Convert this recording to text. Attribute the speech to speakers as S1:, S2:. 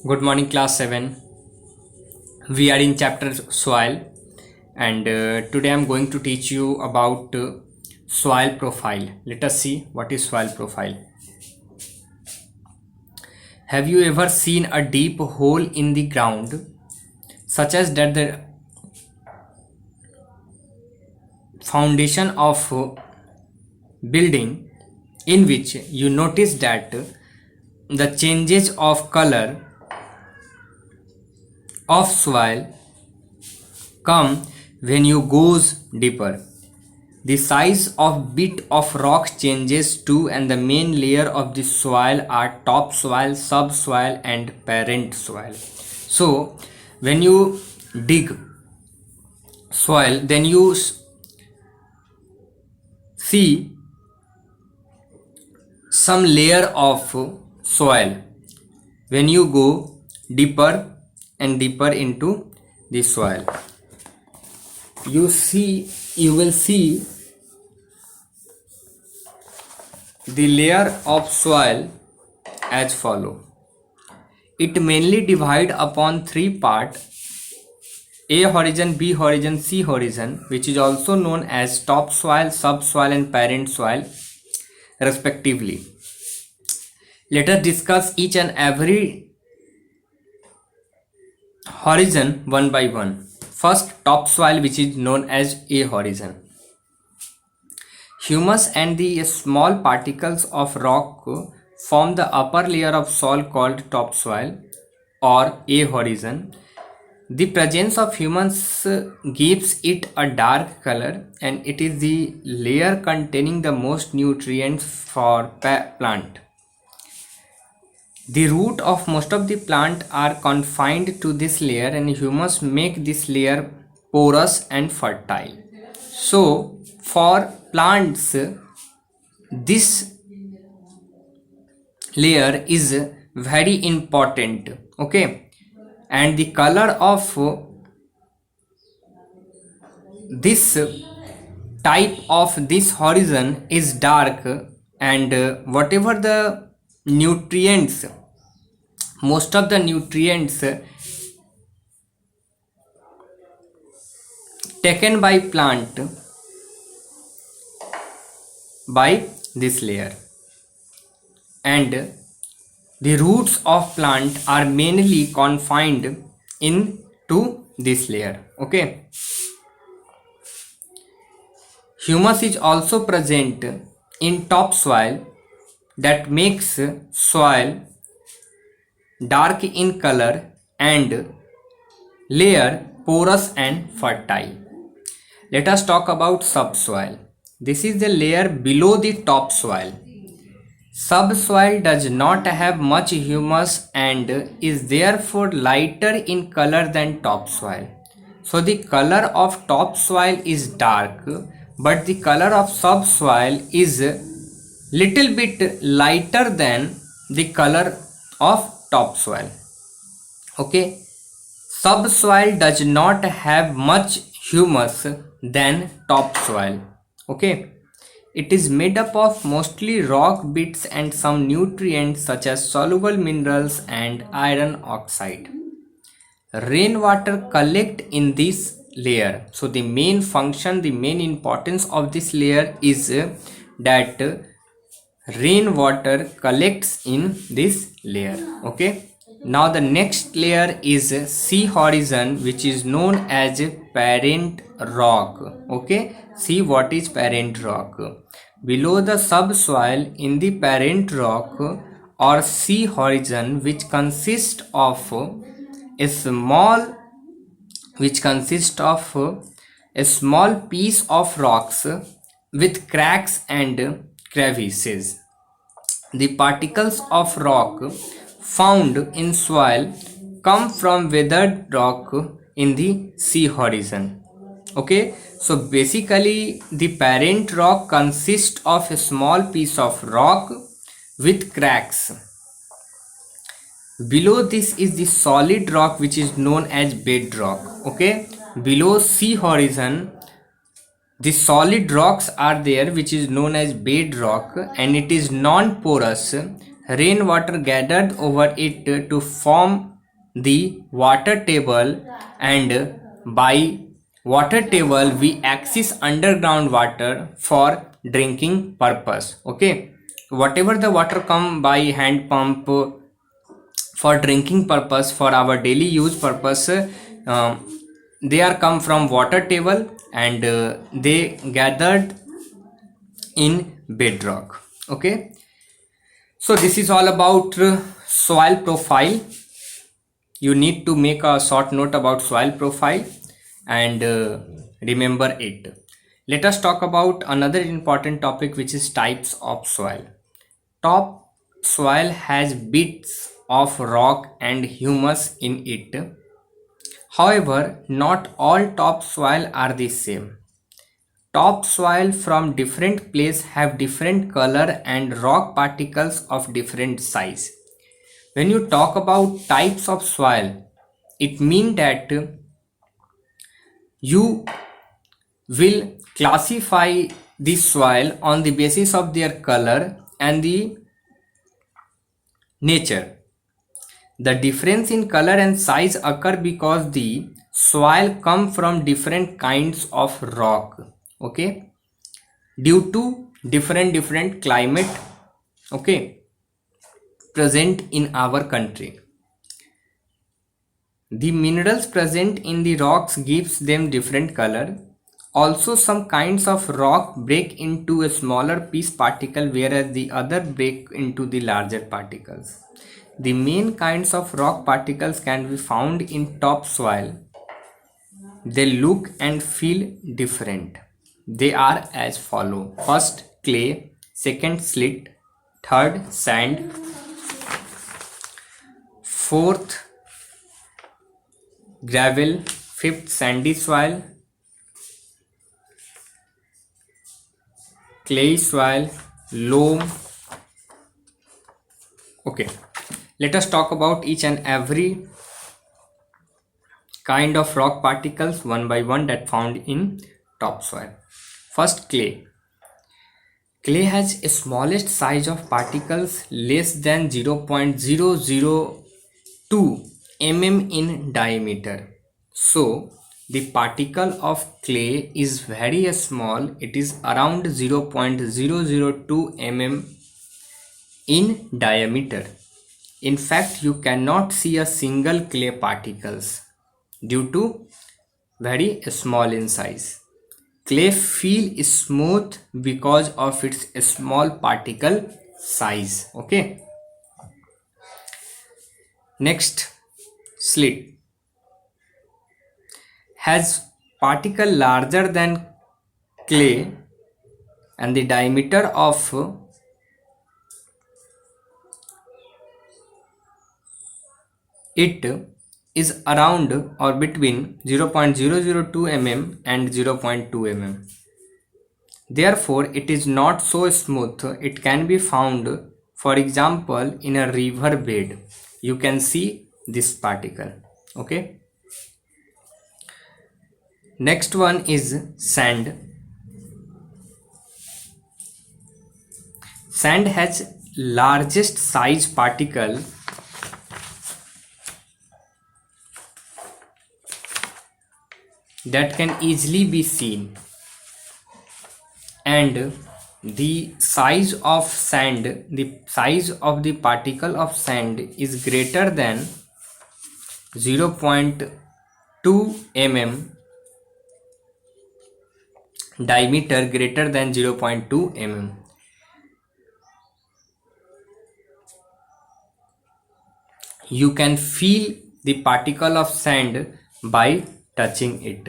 S1: Good morning, class 7. We are in chapter soil, and today I'm going to teach you about soil profile. Let us see what is soil profile. Have you ever seen a deep hole in the ground, such as that the foundation of building, in which you notice that the changes of color of soil come when you goes deeper? The size of bit of rock changes too, and the main layer of the soil are topsoil, subsoil and parent soil. So when you dig soil, then you see some layer of soil when you go deeper and deeper into the soil. You will see the layer of soil as follow. It mainly divide upon three part: A horizon, B horizon, C horizon, which is also known as topsoil, subsoil and parent soil respectively. Let us discuss each and every horizon one by one. First, topsoil, which is known as A horizon. Humus and the small particles of rock form the upper layer of soil called topsoil or A horizon. The presence of humus gives it a dark color, and it is the layer containing the most nutrients for plant. The root of most of the plant are confined to this layer, and humus make this layer porous and fertile. So for plants, this layer is very important. Okay, and the color of this type of this horizon is dark, and whatever the nutrients, most of the nutrients taken by plant by this layer, and the roots of plant are mainly confined into this layer. Okay, humus is also present in topsoil that makes soil dark in color and layer porous and fertile. Let us talk about subsoil. This is the layer below the topsoil. Subsoil does not have much humus and is therefore lighter in color than topsoil. So the color of topsoil is dark, but the color of subsoil is little bit lighter than the color of topsoil. Okay, subsoil does not have much humus than topsoil. Okay, it is made up of mostly rock bits and some nutrients such as soluble minerals and iron oxide. Rainwater collect in this layer. So the main function, the main importance of this layer is that rainwater collects in this layer. Okay, now the next layer is C horizon, which is known as parent rock. Okay, see what is parent rock. Below the subsoil in the parent rock or C horizon, which consists of a small piece of rocks with cracks and crevices. The particles of rock found in soil come from weathered rock in the C horizon. Okay, so basically the parent rock consists of a small piece of rock with cracks. Below this is the solid rock, which is known as bedrock. Okay, below C horizon the solid rocks are there, which is known as bedrock, and it is non-porous. Rainwater gathered over it to form the water table, and by water table we access underground water for drinking purpose. Okay, whatever the water come by hand pump for drinking purpose, for our daily use purpose, they are come from water table, and they gathered in bedrock. Okay, so this is all about soil profile. You need to make a short note about soil profile and remember it. Let us talk about another important topic, which is types of soil. Top soil has bits of rock and humus in it. However, not all topsoil are the same. Topsoil from different place have different color and rock particles of different size. When you talk about types of soil, it means that you will classify the soil on the basis of their color and the nature. The difference in color and size occur because the soil come from different kinds of rock. Okay, due to different climate, okay, present in our country. The minerals present in the rocks gives them different color. Also, some kinds of rock break into a smaller piece particle, whereas the other break into the larger particles. The main kinds of rock particles can be found in topsoil. They look and feel different. They are as follow: first clay, second slate, third sand, fourth gravel, fifth sandy soil, clay soil, loam. Okay, let us talk about each and every kind of rock particles one by one that found in topsoil. First, clay. Clay has a smallest size of particles less than 0.002 mm in diameter. So the particle of clay is very small. It is around 0.002 mm in diameter. In fact, you cannot see a single clay particles due to very small in size. Clay feel smooth because of its small particle size. Okay. Next, slate has particle larger than clay and the diameter of it is around or between 0.002 mm and 0.2 mm. Therefore, it is not so smooth. It can be found, for example, in a river bed. You can see this particle. Okay. Next one is sand. Sand has largest size particle that can easily be seen, and the size of sand, the size of the particle of sand is greater than 0.2 mm, diameter greater than 0.2 mm. You can feel the particle of sand by touching it.